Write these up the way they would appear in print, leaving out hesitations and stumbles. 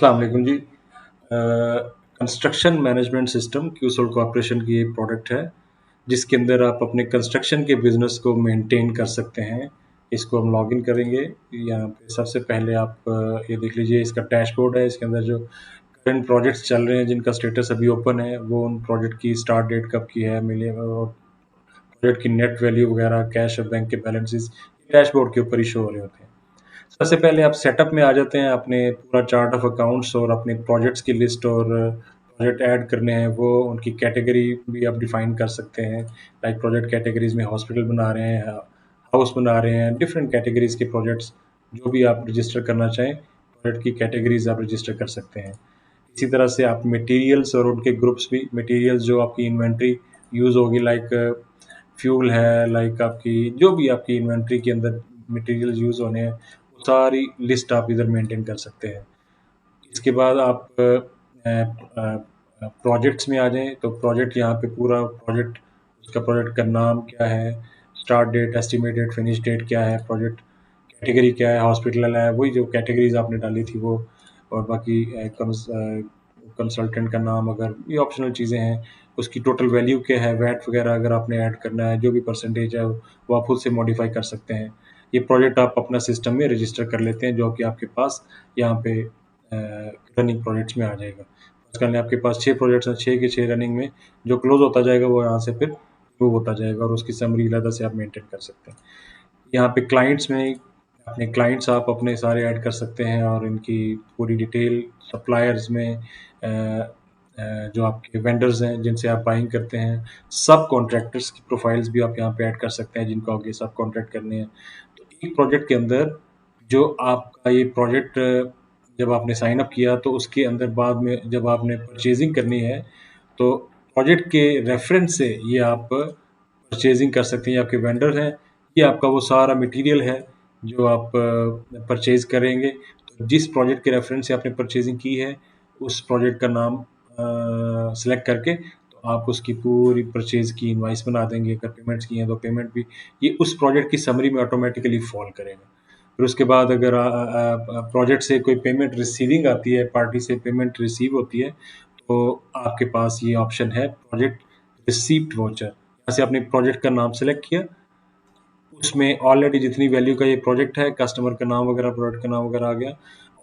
अस्सलाम वालेकुम जी। Construction management system क्यूसोल corporation की एक प्रोडक्ट है, जिसके अंदर आप अपने कंस्ट्रक्शन के बिज़नेस को मेंटेन कर सकते हैं। इसको हम लॉगिन करेंगे। यहाँ पे सबसे पहले आप ये देख लीजिए, इसका डैशबोर्ड है। इसके अंदर जो करंट प्रोजेक्ट्स चल रहे हैं, जिनका स्टेटस अभी ओपन है, वो उन प्रोजेक्ट की स्टार्ट डेट कब की है, मिले और प्रोजेक्ट की नेट वैल्यू वगैरह, कैश और बैंक के बैलेंसेस डैशबोर्ड के ऊपर ही शो हो रहे होते हैं। सबसे पहले आप सेटअप में आ जाते हैं, अपने पूरा चार्ट ऑफ अकाउंट्स और अपने प्रोजेक्ट्स की लिस्ट और प्रोजेक्ट ऐड करने हैं, वो उनकी कैटेगरी भी आप डिफाइन कर सकते हैं। लाइक प्रोजेक्ट कैटेगरीज में हॉस्पिटल बना रहे हैं, हाउस बना रहे हैं, डिफरेंट कैटेगरीज के प्रोजेक्ट्स जो भी आप रजिस्टर करना चाहें, प्रोजेक्ट की कैटेगरीज आप रजिस्टर कर सकते हैं। इसी तरह से आप मटेरियल्स और उनके ग्रुप्स भी, मटेरियल्स जो आपकी इन्वेंट्री यूज़ होगी, लाइक फ्यूल है, लाइक आपकी जो भी आपकी इन्वेंट्री के अंदर मटेरियल्स यूज़ होने हैं, वो सारी लिस्ट आप इधर मेंटेन कर सकते हैं। इसके बाद आप प्रोजेक्ट्स में आ जाएँ, तो प्रोजेक्ट यहाँ पे पूरा प्रोजेक्ट, उसका प्रोजेक्ट का नाम क्या है, start date, estimate date, finish date क्या है, प्रोजेक्ट कैटेगरी क्या है, हॉस्पिटल है, वही जो कैटेगरीज आपने डाली थी वो, और बाकी कंसल्टेंट का नाम, अगर ये ऑप्शनल चीज़ें हैं, उसकी टोटल वैल्यू क्या है, वैट वगैरह अगर आपने ऐड करना है, जो भी परसेंटेज है वो आप खुद से मॉडिफाई कर सकते हैं। ये प्रोजेक्ट आप अपना सिस्टम में रजिस्टर कर लेते हैं, जो कि आपके पास यहाँ पे रनिंग प्रोजेक्ट्स में आ जाएगा। आजकल आपके पास 6 प्रोजेक्ट्स हैं, 6 के 6 रनिंग में, जो क्लोज होता जाएगा वो यहाँ से फिर मूव होता जाएगा, और उसकी समरी अलग से आप मेंटेन कर सकते हैं। यहाँ पे क्लाइंट्स में अपने क्लाइंट्स आप अपने सारे ऐड कर सकते हैं, और इनकी पूरी डिटेल, सप्लायर्स में जो आपके वेंडर्स हैं जिनसे आप बाइंग करते हैं, सब कॉन्ट्रैक्टर्स की प्रोफाइल्स भी आप यहाँ पे ऐड कर सकते हैं, जिनको आगे सब कॉन्ट्रैक्ट करने हैं। तो एक प्रोजेक्ट के अंदर जो आपका ये प्रोजेक्ट, जब आपने साइन अप किया, तो उसके अंदर बाद में जब आपने परचेजिंग करनी है, तो प्रोजेक्ट के रेफरेंस से ये आप परचेजिंग कर सकते हैं। ये आपके वेंडर हैं, ये आपका वो सारा मटेरियल है जो आप परचेज करेंगे। तो जिस प्रोजेक्ट के रेफरेंस से आपने परचेजिंग की है, उस प्रोजेक्ट का नाम सेलेक्ट करके, तो आप उसकी पूरी परचेज की इनवाइस बना देंगे। अगर पेमेंट्स की हैं तो पेमेंट भी ये उस प्रोजेक्ट की समरी में ऑटोमेटिकली फॉल करेगा। फिर उसके बाद अगर प्रोजेक्ट से कोई पेमेंट रिसीविंग आती है, पार्टी से पेमेंट रिसीव होती है, तो आपके पास ये ऑप्शन है, प्रोजेक्ट रिसीप्ट वाउचर। यहाँ से आपने प्रोजेक्ट का नाम सेलेक्ट किया, उसमें ऑलरेडी जितनी वैल्यू का ये प्रोजेक्ट है, कस्टमर का नाम वगैरह, प्रोडक्ट का नाम वगैरह आ गया।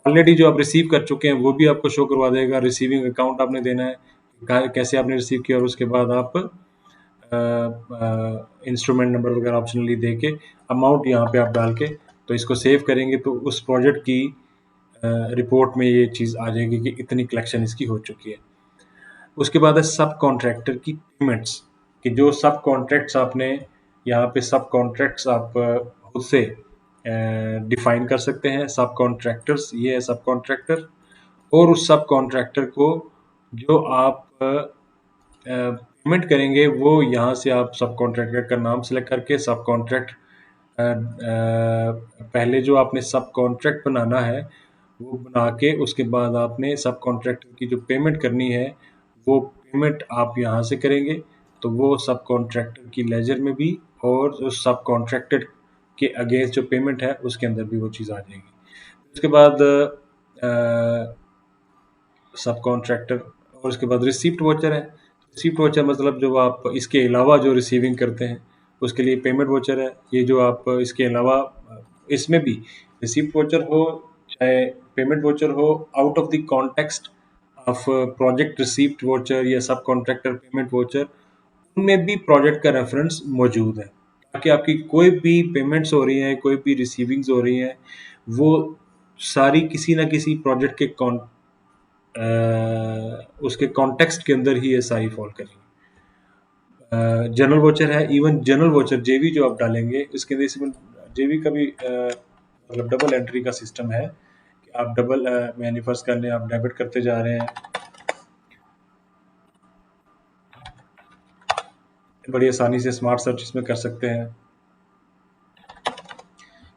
ऑलरेडी जो आप रिसीव कर चुके हैं वो भी आपको शो करवा देगा। रिसीविंग अकाउंट आपने देना है, कैसे आपने रिसीव किया, और उसके बाद आप इंस्ट्रूमेंट नंबर वगैरह ऑप्शनली दे के, अमाउंट यहाँ पे आप डाल के, तो इसको सेव करेंगे, तो उस प्रोजेक्ट की रिपोर्ट में ये चीज़ आ जाएगी कि इतनी कलेक्शन इसकी हो चुकी है। उसके बाद है सब कॉन्ट्रैक्टर की पेमेंट्स, कि जो सब कॉन्ट्रैक्ट्स आपने यहाँ पे, सब कॉन्ट्रैक्ट्स आप खुद से डिफाइन कर सकते हैं। सब कॉन्ट्रैक्टर्स, ये है सब कॉन्ट्रैक्टर, और उस सब कॉन्ट्रैक्टर को जो आप पेमेंट करेंगे, वो यहाँ से आप सब कॉन्ट्रैक्टर का नाम सेलेक्ट करके, सब कॉन्ट्रैक्ट पहले जो आपने सब कॉन्ट्रैक्ट बनाना है, वो बना के उसके बाद आपने सब कॉन्ट्रैक्टर की जो पेमेंट करनी है, वो पेमेंट आप यहाँ से करेंगे, तो वो सब कॉन्ट्रैक्टर की लेजर में भी, और उस सब कॉन्ट्रैक्टर के अगेंस्ट जो पेमेंट है उसके अंदर भी वो चीज़ आ जाएगी। उसके बाद सब कॉन्ट्रैक्टर, और उसके बाद रिसिप्ट वाउचर है। रिसिप्ट वाउचर मतलब जो आप इसके अलावा जो रिसीविंग करते हैं, उसके लिए पेमेंट वाउचर है। ये जो आप इसके अलावा, इसमें भी रिसिप्ट वाउचर हो चाहे पेमेंट वाउचर हो, out of the context of project receipt voucher या सब कॉन्ट्रैक्टर पेमेंट वाउचर, उनमें भी प्रोजेक्ट का रेफरेंस मौजूद है, ताकि आपकी कोई भी पेमेंट्स हो रही हैं, कोई भी रिसीविंग्स हो रही हैं, वो सारी किसी ना किसी प्रोजेक्ट के उसके कॉन्टेक्स्ट के अंदर ही ये सारी फॉल करेंगी। जनरल वोचर है, इवन जनरल वोचर जेवी जो आप डालेंगे, इसके अंदर इसमें जेवी का भी मतलब डबल एंट्री का सिस्टम है, कि आप डबल यानी फर्स्ट कर लें, आप डेबिट करते जा रहे हैं, बड़ी आसानी से स्मार्ट सर्च इसमें कर सकते हैं।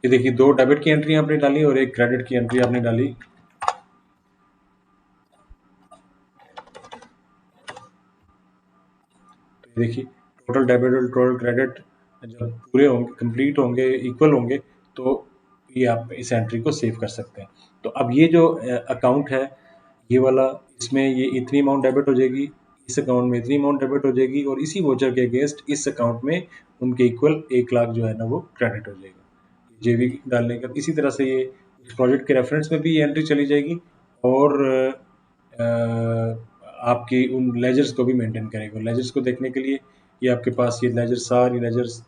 ये देखिए, 2 डेबिट की एंट्री आपने डाली और 1 क्रेडिट की एंट्री आपने डाली। तो देखिए, टोटल डेबिट और टोटल क्रेडिट जब पूरे होंगे, कंप्लीट होंगे, इक्वल होंगे, तो ये आप इस एंट्री को सेव कर सकते हैं। तो अब ये जो अकाउंट है, ये वाला, इसमें ये इतनी अमाउंट डेबिट हो जाएगी, इस अकाउंट में इतनी अमाउंट डेबिट हो जाएगी, और इसी वोचर के अगेंस्ट इस अकाउंट में उनके इक्वल 1 लाख जो है ना वो क्रेडिट हो जाएगा। जेवी डालने का इसी तरह से ये उस प्रोजेक्ट के रेफरेंस में भी ये एंट्री चली जाएगी, और आपकी उन लेजर्स को भी मेंटेन करेगा। लेजर्स को देखने के लिए ये आपके पास ये लेजर, सारी लेजर्स,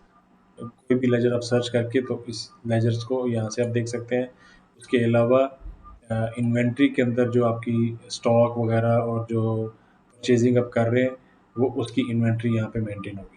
कोई भी लेजर आप सर्च करके तो इस लेजर्स को यहाँ से आप देख सकते हैं। उसके अलावा इन्वेंट्री के अंदर जो आपकी स्टॉक वगैरह और जो परचेजिंग आप कर रहे हैं वो उसकी इन्वेंट्री यहाँ पे मेंटेन होगी।